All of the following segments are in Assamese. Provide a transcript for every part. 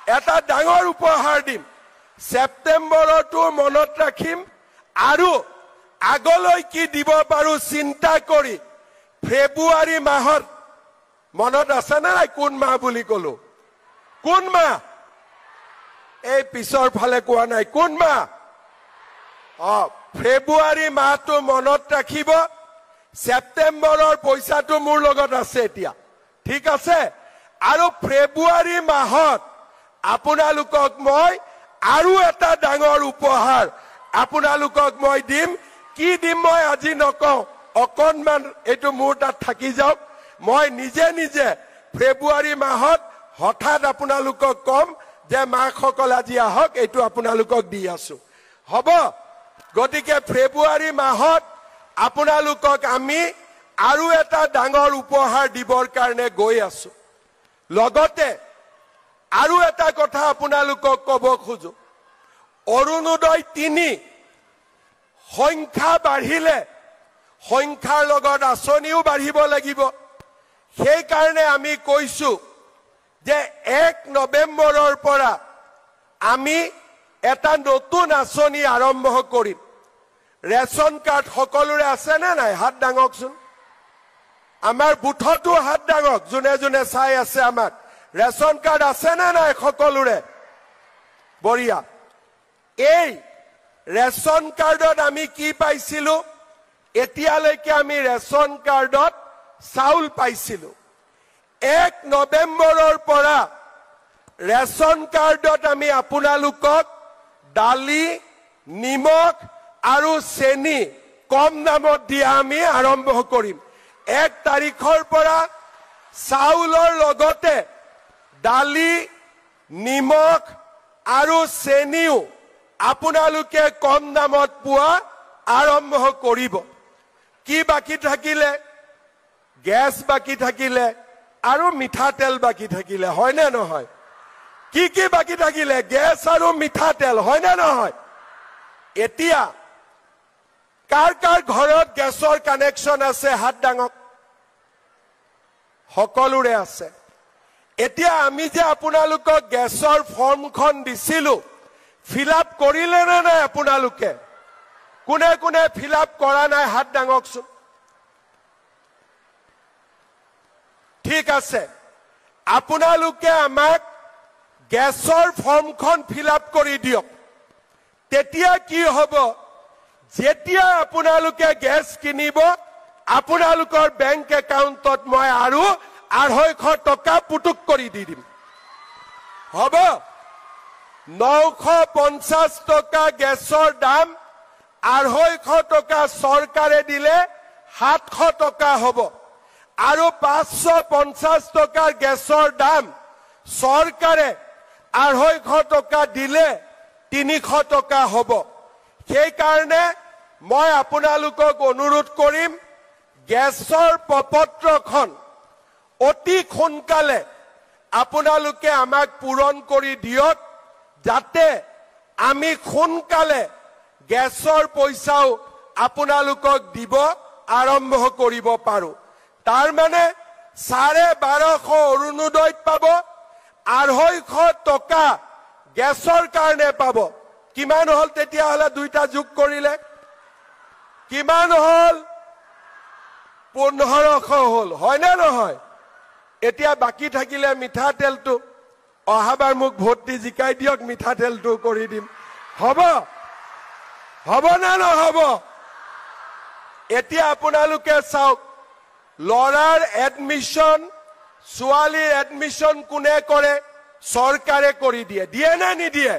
এটা ডাঙৰ উপহাৰ দিম সেপ্টেম্বৰটো মনত ৰাখিম আৰু আগলৈ কি দিব পাৰো চিন্তা কৰি ফেব্ৰুৱাৰী মাহত মনত আছে না কোন মাহ বুলি কলো কোন মাহ এই পিছৰ ফালে কোৱা নাই কোন মাহ ফেব্ৰুৱাৰী মাহটো মনত ৰাখিব সেপ্টেম্বৰৰ পইচাটো মোৰ লগত আছে এতিয়া ঠিক আছে আৰু ফেব্ৰুৱাৰী মাহত আপোনালোকক মই আৰু এটা ডাঙৰ উপহাৰ আপোনালোকক মই দিম কি দিম মই আজি নকওঁ অকনমান এটো মোৰ তাত থাকি যাওক মই নিজে নিজে ফেব্ৰুৱাৰী মাহত হঠাৎ আপোনালোকক কম যে মাসকল আজি আহক এটো আপোনালোকক দি আছো হ'ব গতিকে ফেব্ৰুৱাৰী মাহত আপোনালোকক আমি আৰু এটা ডাঙৰ উপহাৰ দিবৰ কাৰণে গৈ আছো লগতে আৰু এটা কথা আপোনালোকক কব খোজো অৰুণোদয় 3 সংখ্যা বাঢ়িলে সংখ্যাৰ লগত আঁচনিও বাঢ়িব লাগিব সেই কাৰণে আমি কৈছো যে 1 নৱেম্বৰৰ পৰা আমি এটা নতুন আঁচনি আৰম্ভ কৰিম ৰেশন কাৰ্ড সকলোৰে আছে না নাই হাত ডাঙকচোন আমাৰ বুথটো হাত ডাঙক জুনে জুনে চাই আছে আমাক ৰেশন কাৰ্ড আছে না নাই সকলোৰে বঢ়িয়া এই ৰেশন কাৰ্ডত আমি কি পাইছিলো এতিয়ালৈকে আমি ৰেশন কাৰ্ডত চাউল পাইছিলো 1 নৱেম্বৰৰ পৰা ৰেশন কাৰ্ডত আমি আপোনালোকক দালি নিমখ আৰু চেনি কম দামত দিয়া আমি আৰম্ভ কৰিম 1 তাৰিখৰ পৰা চাউলৰ লগতে দালি নিমখ আৰু চেনিও আপোনালোকে কম দামত পোৱা আৰম্ভ কৰিব কি বাকি থাকিলে গ্যাস বাকি থাকিলে আৰু মিঠাতেল বাকি থাকিলে হয় না নহয় কি বাকি থাকিলে গ্যাস আৰু মিঠাতেল হয় না নহয় এতিয়া কাৰ কাৰ ঘৰত গ্যাসৰ কানেকশন আছে হাত ডাঙক সকলোৰে আছে এতিয়া আমি যে আপোনালোকক গ্যাসৰ ফৰ্মখন দিছিলো ফিলআপ কৰিলে না নাই আপোনালোকে কোনে কোনে ফিলআপ কৰা নাই হাত ডাঙকচোন ঠিক আছে আপোনালোকে আমাক গ্যাসৰ ফৰ্মখন ফিলআপ কৰি দিয়ক তেতিয়া কি হ'ব যেতিয়া আপোনালোকে গ্যাস কিনিব আপোনালোকৰ বেংক একাউণ্টত মই আৰু 250 টকা পুটুক কৰি দি দিম হ'ব 950 টকা গ্যাসৰ দাম 250 টকা চৰকাৰে দিলে 700 টকা হ'ব আৰু 550 টকাৰ গ্যাসৰ দাম চৰকাৰে 250 টকা দিলে 300 টকা হ'ব সেই কাৰণে মই আপোনালোকক অনুৰোধ কৰিম গ্যাসৰ প্ৰপত্ৰখন অতি সোনকালে আপোনালোকে আমাক পূৰণ কৰি দিয়ক যাতে আমি সোনকালে গ্যাসৰ পইচাও আপোনালোকক দিব আৰম্ভ কৰিব পাৰো তাৰ মানে 1250 অৰুণোদয় পাব 250 টকা গ্যাসৰ কাৰণে পাব কিমান হল তেতিয়া হলে দুইটা যোগ কৰিলে কিমান হল 1500 হল হয় না নহয় এতিয়া বাকি থাকিলে মিঠাতেলটো অহাবাৰ মোক ভোট দি জিকাই দিয়ক মিঠাতেলটো কৰি দিম হ'ব হ'ব না নহব এতিয়া আপোনালোকে চাওক লৰাৰ এডমিশন ছোৱালীৰ এডমিশন কোনে কৰে চৰকাৰে কৰি দিয়ে দিয়ে না নিদিয়ে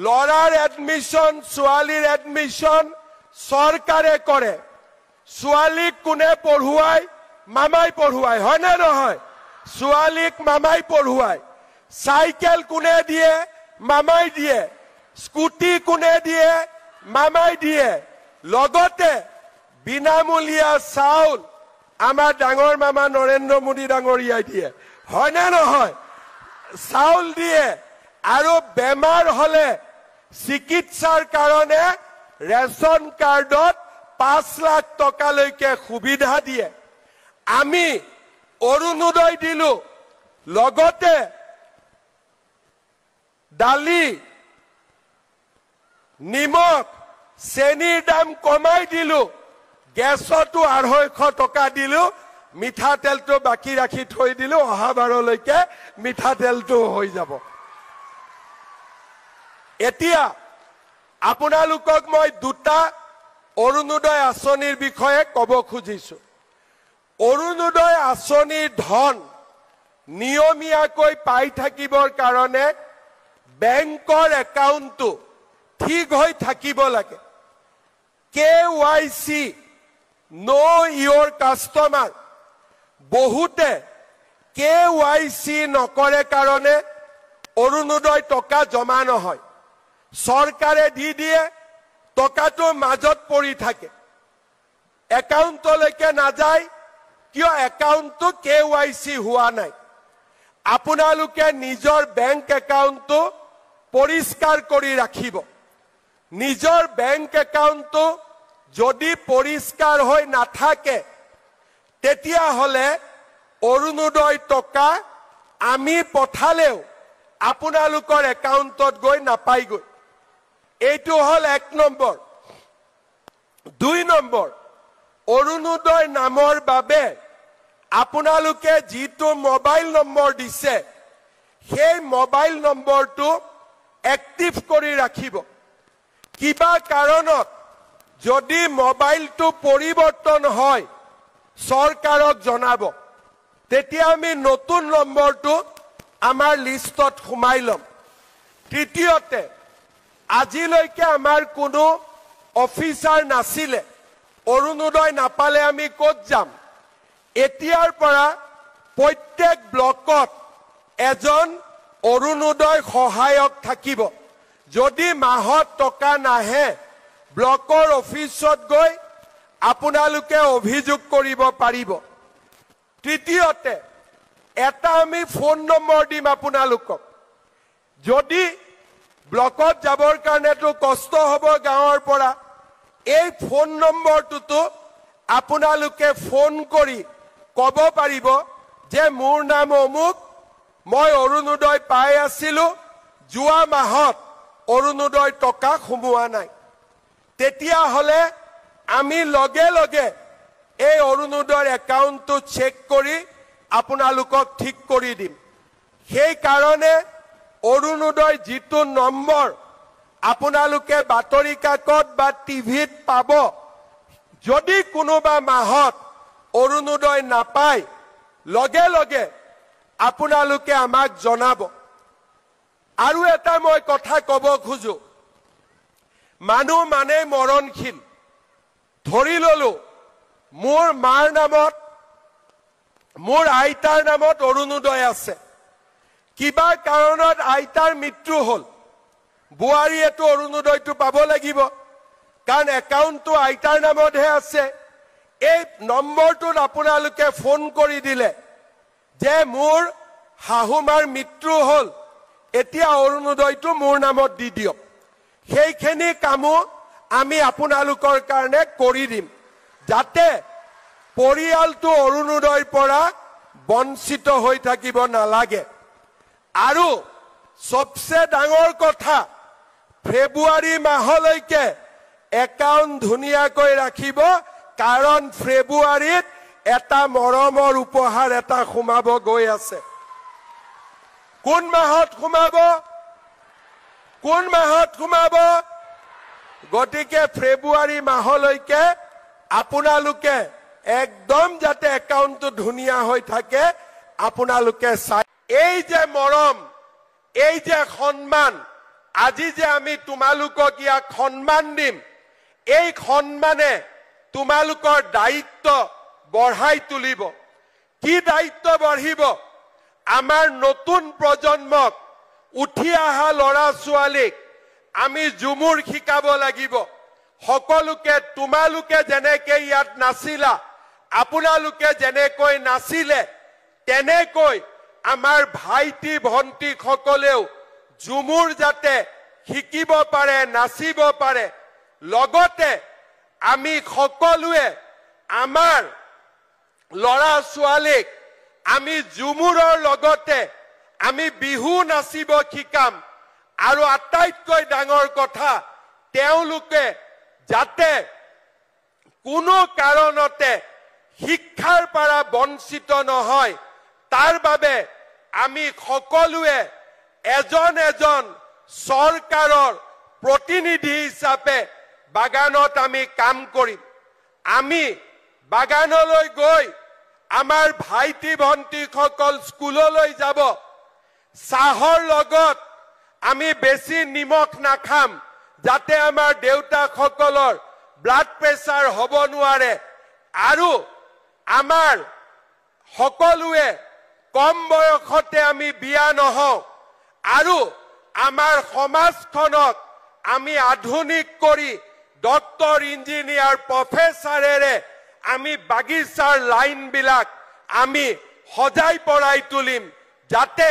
লৰাৰ এডমিশন ছোৱালীৰ এডমিশন চৰকাৰে কৰে ছোৱালীক কোনে পঢ়ুৱাই মামাই পঢ়ুৱাই হয় না নহয় ছোৱালীক মামাই পঢ়ুৱাই সাইকেল কোনে দিয়ে মামাই দিয়ে স্কুটি কোনে দিয়ে মামাই দিয়ে লগতে বিনামূলীয়া চাউল আমাৰ ডাঙৰ মামা নৰেন্দ্ৰ মোদী ডাঙৰীয়াই দিয়ে হয় না নহয় চাউল দিয়ে আৰু বেমাৰ হলে চিকিৎসাৰ কাৰণে ৰেশন কাৰ্ডত 5 লাখ টকালৈকে সুবিধা দিয়ে আমি অৰুণোদয় দিলো লগতে দালি নিমখ চেনিৰ দাম কমাই দিলো গেছতো 250 টকা দিলো মিঠাতেলটো বাকি ৰাখি থৈ দিলো অহা বাৰলৈকে মিঠাতেলটো হৈ যাব এতিয়া আপোনালোকক মই দুটা অৰুণোদয় আঁচনিৰ বিষয়ে ক'ব খুজিছো অৰুণোদয় আঁচনিৰ ধন নিয়মীয়াকৈ পাই থাকিবৰ কাৰণে বেংকৰ একাউণ্টটো ঠিক হৈ থাকিব লাগে KYC know your customer বহুতে KYC নকৰে কাৰণে অৰুণোদয় টকা জমা নহয় সৰকাৰে দি দিয়ে টকাটো মাজত পৰি থাকে একাউণ্টলৈকে নাযায় কিয় একাউণ্টটো KYC হোৱা নাই আপোনালোকে নিজৰ বেংক একাউণ্টটো পৰিষ্কাৰ কৰি ৰাখিব নিজৰ বেংক একাউণ্টটো যদি পৰিষ্কাৰ হৈ নাথাকে তেতিয়া হলে অৰুণোদয় টকা আমি পঠালেও আপোনালোকৰ একাউণ্টত গৈ নাপাইগৈ এইটো হল 1 নম্বৰ 2 নম্বৰ অৰুণোদয় নামৰ বাবে আপোনালোকে যিটো মোবাইল নম্বৰ দিছে সেই মোবাইল নম্বৰটো এক্টিভ কৰি ৰাখিব কিবা কাৰণত যদি মোবাইলটো পৰিৱৰ্তন হয় সৰকাৰক জনাব তেতিয়া আমি নতুন নম্বৰটো আমাৰ লিষ্টত সোমাই লম তৃতীয়তে আজিলৈকে আমাৰ কোনো অফিচাৰ নাছিলে অৰুণোদয় নাপালে আমি ক'ত যাম এতিয়াৰ পৰা প্ৰত্যেক ব্লকত এজন অৰুণোদয় সহায়ক থাকিব যদি মাহত টকা নাহে ব্লকৰ অফিচত গৈ আপোনালোকে অভিযোগ কৰিব পাৰিব তৃতীয়তে এটা আমি ফোন নম্বৰ দিম আপোনালোকক যদি ব্লকত যাবৰ কাৰণেতো কষ্ট হ'ব গাঁৱৰ পৰা এই ফোন নম্বৰটোতো আপোনালোকে ফোন কৰি ক'ব পাৰিব যে মোৰ নাম অমুক মই অৰুণোদয় পাই আছিলো যোৱা মাহত অৰুণোদয় টকা সোমোৱা নাই তেতিয়া হলে আমি লগে লগে এই অৰুণোদয়ৰ একাউণ্টটো চেক কৰি আপোনালোকক ঠিক কৰি দিম সেই কাৰণে অৰুণোদয় যিটো নম্বৰ আপোনালোকে বাতৰি কাকত বা টিভিত পাব যদি কোনোবা মাহত অৰুণোদয় নাপায় লগে লগে আপোনালোকে আমাক জনাব আৰু এটা মই কথা ক'ব খুজো মানুহ মানে মৰণশীল ধৰি ললো মোৰ মাৰ নামত মোৰ আইতাৰ নামত অৰুণোদয় আছে কিবা কাৰণত আইতাৰ মৃত্যু হল বুৱাৰীয়েটো অৰুণোদয়টো পাব লাগিব কাৰণ একাউণ্টটো আইতাৰ নামতহে আছে এই নম্বৰটোত আপোনালোকে ফোন কৰি দিলে যে মোৰ হাহুমাৰ মৃত্যু হল এতিয়া অৰুণোদয়টো মোৰ নামত দি দিয়ক সেইখিনি কামো আমি আপোনালোকৰ কাৰণে কৰি দিম যাতে পৰিয়ালটো অৰুণোদয়ৰ পৰা বঞ্চিত হৈ থাকিব নালাগে আৰু সবচে ডাঙৰ কথা ফেব্ৰুৱাৰী মাহলৈকে একাউণ্ট ধুনীয়াকৈ ৰাখিব কাৰণ ফেব্ৰুৱাৰীত এটা মৰমৰ উপহাৰ এটা সোমাব গৈ আছে কোন মাহত সোমাব গতিকে ফেব্ৰুৱাৰী মাহলৈকে আপোনালোকে একদম যাতে একাউণ্টটো ধুনীয়া হৈ থাকে আপোনালোকে চাই এই যে মৰম এই যে সন্মান আজি যে আমি তোমালোকক ইয়াক সন্মান দিম এই সন্মানে তোমালোকৰ দায়িত্ব বঢ়াই তুলিব কি দায়িত্ব বঢ়িব আমাৰ নতুন প্ৰজন্মক উঠি অহা ল'ৰা ছোৱালীক আমি ঝুমুৰ শিকাব লাগিব সকলোকে তোমালোকে যেনেকৈ ইয়াত নাচিলা আপোনালোকে যেনেকৈ নাচিলে তেনেকৈ আমাৰ ভাইটি ভণ্টি সকলেও ঝুমুৰ যাতে শিকিব পাৰে নাচিব পাৰে লগতে আমি সকলোৱে আমাৰ ল'ৰা ছোৱালীক আমি ঝুমুৰৰ লগতে আমি বিহু নাচিব শিকাম আৰু আটাইতকৈ ডাঙৰ কথা তেওঁলোকে যাতে কোনো কাৰণতে শিক্ষাৰ পৰা বঞ্চিত নহয় তাৰ বাবে আমি সকলোৱে এজন এজন চৰকাৰৰ প্ৰতিনিধি হিচাপে বাগানত আমি কাম কৰিম আমি বাগানলৈ গৈ আমাৰ ভাইটি ভণ্টিসকল স্কুললৈ যাব চাহৰ লগত আমি বেছি নিমখ নাখাম যাতে আমাৰ দেউতাসকলৰ ব্লাড প্ৰেছাৰ হ'ব নোৱাৰে আৰু আমাৰ সকলোৱে কম বয়সতে আমি বিয়া নহওঁ আৰু আমাৰ সমাজখনক আমি আধুনিক কৰি ডক্টৰ ইঞ্জিনিয়াৰ প্ৰফেচাৰেৰে আমি বাগিচাৰ লাইন বিলাক আমি সজাই পৰাই তুলিম যাতে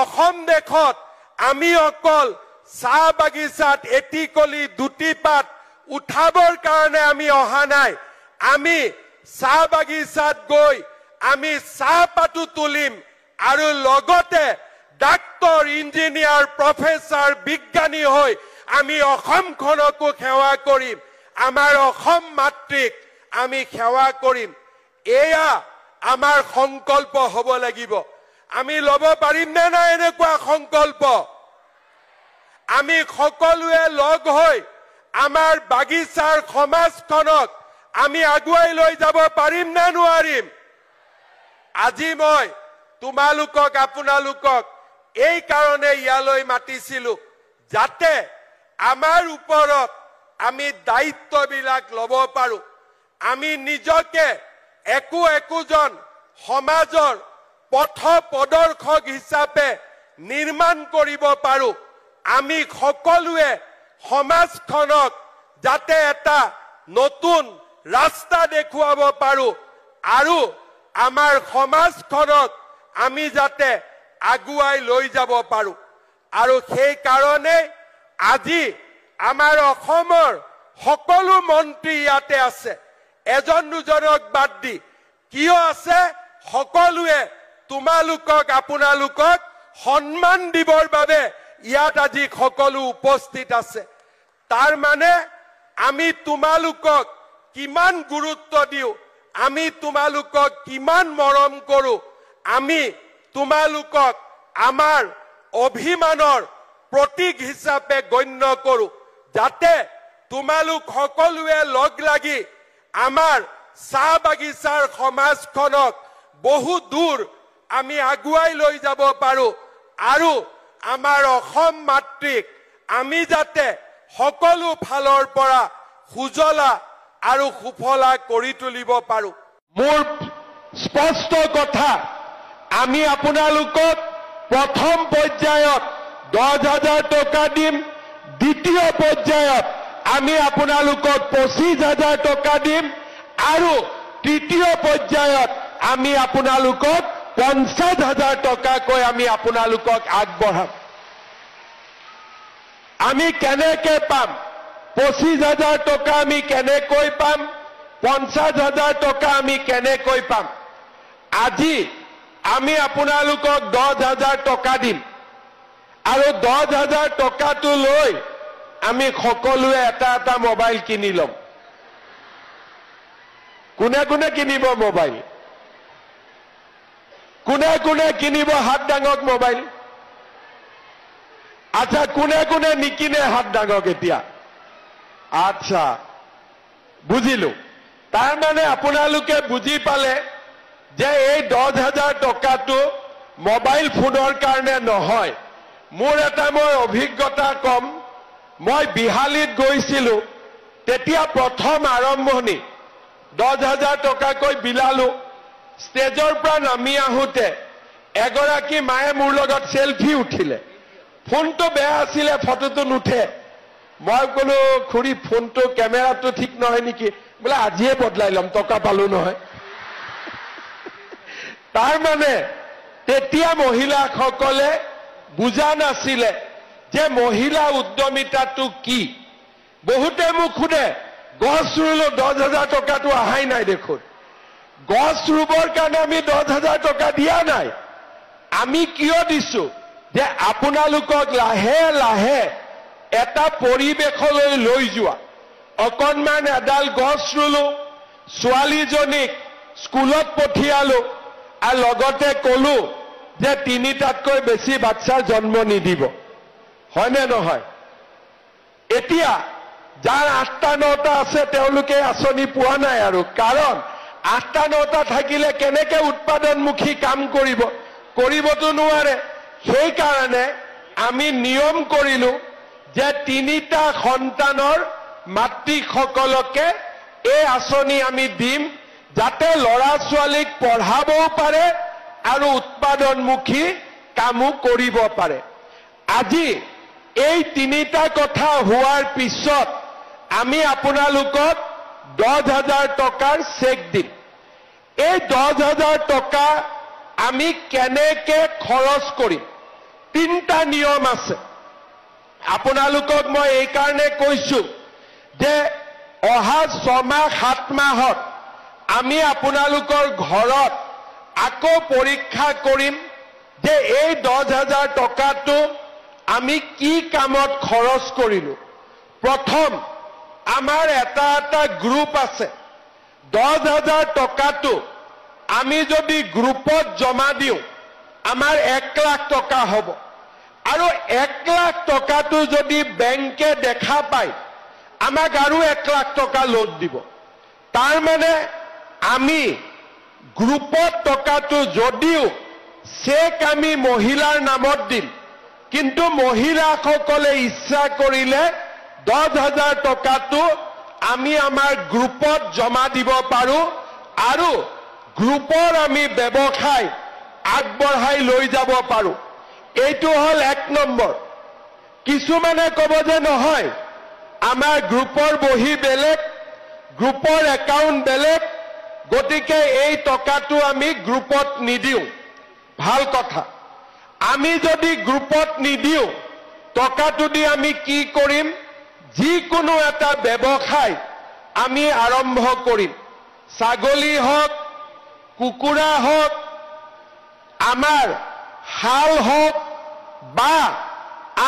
অসম দেশত আমি অকল চাহ বাগিচাত এটিকলি দুটি পাত উঠাবৰ কাৰণে আমি অহা নাই আমি চাহ বাগিচাত গৈ আমি চাহ পাতো তুলিম আৰু লগতে ডাক্তৰ ইঞ্জিনিয়াৰ প্ৰফেচাৰ বিজ্ঞানী হৈ আমি অসমখনকো সেৱা কৰিম আমাৰ অসম মাতৃক আমি সেৱা কৰিম এয়া আমাৰ সংকল্প হ'ব লাগিব আমি ল'ব পাৰিম নে নাই এনেকুৱা সংকল্প আমি সকলোৱে লগ হৈ আমাৰ বাগিচাৰ সমাজখনক আমি আগুৱাই লৈ যাব পাৰিম নে নোৱাৰিম আজি মই তোমালোকক আপোনালোকক এই কাৰণে ইয়ালৈ মাতিছিলো যাতে আমাৰ ওপৰত আমি দায়িত্ববিলাক ল'ব পাৰো আমি নিজকে একোজন সমাজৰ পথ প্ৰদৰ্শক হিচাপে নিৰ্মাণ কৰিব পাৰো আমি সকলোৱে সমাজখনক যাতে এটা নতুন ৰাস্তা দেখুৱাব পাৰো আৰু আমাৰ সমাজখনক আমি যাতে আগুৱাই লৈ যাব পাৰো আৰু সেই কাৰণে আজি আমাৰ অসমৰ সকলো মন্ত্ৰী ইয়াতে আছে এজন দুজনক বাদ দি কিয় আছে সকলোৱে তোমালোকক আপোনালোকক সন্মান দিবৰ বাবে ইয়াত আজি সকলো উপস্থিত আছে তাৰ মানে আমি তোমালোকক কিমান গুৰুত্ব দিও আমি তোমালোকক কিমান মৰম কৰো আমি তোমালোকক আমাৰ অভিমানৰ প্ৰতীক হিচাপে গণ্য কৰো যাতে তোমালোক সকলোৱে লগ লাগি আমাৰ চাহ বাগিচাৰ সমাজখনক বহু দূৰ আমি আগুৱাই লৈ যাব পাৰো আৰু আমাৰ অসম মাতৃক আমি যাতে সকলো ফালৰ পৰা সুজলা আৰু সুফলা কৰি তুলিব পাৰো মোৰ স্পষ্ট কথা আমি আপোনালোকক প্ৰথম পৰ্যায়ত 10,000 টকা দিম দ্বিতীয় পৰ্যায়ত আমি আপোনালোকক 25,000 টকা দিম আৰু তৃতীয় পৰ্যায়ত আমি আপোনালোকক 50,000 টকাকৈ আমি আপোনালোকক আগবঢ়াম আমি কেনেকৈ পাম 25,000 টকা আমি কেনেকৈ পাম 50,000 টকা আমি কেনেকৈ পাম আজি আমি আপোনালোকক 10,000 টকা দিম আৰু 10,000 টকাটো লৈ আমি সকলোৱে এটা মোবাইল কিনি লম কোনে কোনে কিনিব মোবাইল কোনে কোনে কিনিব হাত ডাঙক মোবাইল আচ্ছা কোনে কোনে নিকিনে হাত ডাঙক এতিয়া আচ্ছা বুজিলো তাৰ মানে আপোনালোকে বুজি পালে যে এই 10,000 টকাটো মোবাইল ফোনৰ কাৰণে নহয় মোৰ এটা মই অভিজ্ঞতা কম মই বিহালীত গৈছিলো তেতিয়া প্ৰথম আৰম্ভণি 10,000 টকাকৈ বিলালো ষ্টেজৰ পৰা নামি আহোতে এগৰাকী মায়ে মোৰ লগত সেলফি উঠিলে ফোনটো বেয়া আছিল ফটোটো নুঠে মই কলো খুৰী ফোনটো কেমেৰাটো ঠিক নহয় নেকি বলে আজিয়ে বদলাই লম টকা পালো নহয় তাৰ মানে তেতিয়া মহিলাসকলে বুজা নাছিলে যে মহিলা উদ্যমিতাটো কি বহুতে মোক খুদে গছ ৰুলো 10,000 টকাটো আহাই নাই দেখোন গছ ৰুবৰ কাৰণে আমি 10,000 টকা দিয়া নাই আমি কিয় দিছো যে আপোনালোকক লাহে লাহে এটা পৰিৱেশলৈ লৈ যোৱা অকণমান এডাল গছ ৰুলো ছোৱালীজনীক স্কুলত পঠিয়ালো আৰু লগতে কলো যে 3টাতকৈ বেছি বাচ্চা জন্ম নিদিব হয়নে নহয় এতিয়া যাৰ 8টা 9টা আছে তেওঁলোকে আঁচনি পোৱা নাই আৰু কাৰণ 8টা 9টা থাকিলে কেনেকৈ উৎপাদনমুখী কাম কৰিবতো নোৱাৰে সেই কাৰণে আমি নিয়ম কৰিলো যে 3টা সন্তানৰ মাতৃসকলকে এই আঁচনি আমি দিম যাতে ল'ৰা ছোৱালীক পঢ়াবও পাৰে আৰু উৎপাদনমুখী কামো কৰিব পাৰে আজি এই 3টা কথা হোৱাৰ পিছত আমি আপোনালোকক 10,000 টকাৰ চেক দিম এই 10,000 টকা আমি কেনেকৈ খৰচ কৰিম 3টা নিয়ম আছে আপোনালোকক মই এই কাৰণে কৈছো যে অহা 6 মাহ 7 মাহত আমি আপোনালোকৰ ঘৰত আকৌ পৰীক্ষা কৰিম যে এই 10,000 টকাটো আমি কি কামত খৰচ কৰিলো প্ৰথম আমাৰ এটা গ্ৰুপ আছে 10,000 টকাটো আমি যদি গ্ৰুপত জমা দিওঁ আমাৰ 1 লাখ টকা হ'ব আৰু 1 লাখ টকাটো যদি বেংকে দেখা পায় আমাক আৰু 1 লাখ টকা লোন দিব তাৰ মানে আমি গ্ৰুপত টকাটো যদিও চেক আমি মহিলাৰ নামত দিম কিন্তু মহিলাসকলে ইচ্ছা কৰিলে 10,000 টকাটো আমি আমাৰ গ্ৰুপত জমা দিব পাৰো আৰু গ্ৰুপৰ আমি ব্যৱসায় আগবঢ়াই লৈ যাব পাৰো এইটো হল 1 নম্বৰ কিছুমানে ক'ব যে নহয় আমাৰ গ্ৰুপৰ বহি বেলেগ গ্ৰুপৰ একাউণ্ট বেলেগ গতিকে এই টকাটো আমি গ্ৰুপত নিদিও ভাল কথা আমি যদি গ্ৰুপত নিদিও টকাটো দি আমি কি কৰিম যিকোনো এটা ব্যৱসায় আমি আৰম্ভ কৰিম ছাগলী হওক কুকুৰা হওক আমাৰ হাল হওক বা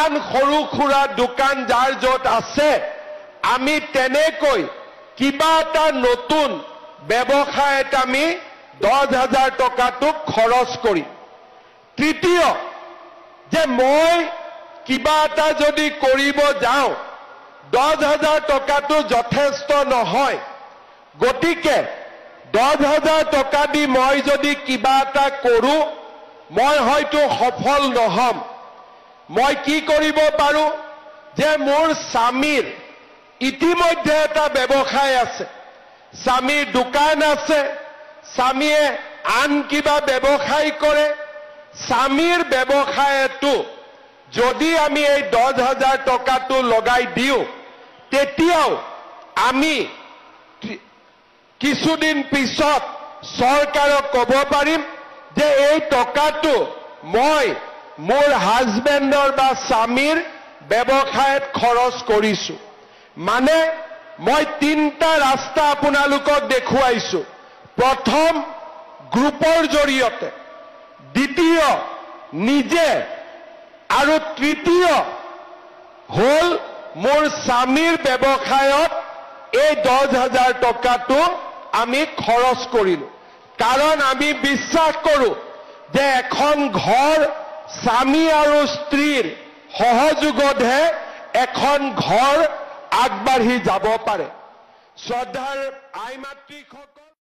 আন সৰু খুৰা দোকান যাৰ য'ত আছে আমি তেনেকৈ কিবা এটা নতুন ব্যৱসায়ত আমি 10,000 টকাটো খৰচ কৰিম তৃতীয় যে মই কিবা এটা যদি কৰিব যাওঁ 10,000 টকাটো যথেষ্ট নহয় গতিকে 10,000 টকা দি মই যদি কিবা এটা কৰো মই হয়তো সফল নহম মই কি কৰিব পাৰো যে মোৰ স্বামীৰ ইতিমধ্যে এটা ব্যৱসায় আছে স্বামীৰ দোকান আছে স্বামীয়ে আন কিবা ব্যৱসায় কৰে স্বামীৰ ব্যৱসায়টো যদি আমি এই 10,000 টকাটো লগাই দিও তেতিয়াও আমি কিছুদিন পিছত চৰকাৰক ক'ব পাৰিম যে এই টকাটো মই মোৰ হাজবেণ্ডৰ বা স্বামীৰ ব্যৱসায়ত খৰচ কৰিছো মানে মই 3টা ৰাস্তা আপোনালোকক দেখুৱাইছো প্ৰথম গ্ৰুপৰ জৰিয়তে দ্বিতীয় নিজে আৰু তৃতীয় হল মোৰ স্বামীৰ ব্যৱসায়ত এই 10,000 টকাটো আমি খৰচ কৰিলো কাৰণ আমি বিশ্বাস কৰো যে এখন ঘৰ স্বামী আৰু স্ত্ৰীৰ সহযোগতহে এখন ঘৰ আগবাঢ়ি যাব পাৰে শ্ৰদ্ধাৰ আই মাতৃসকল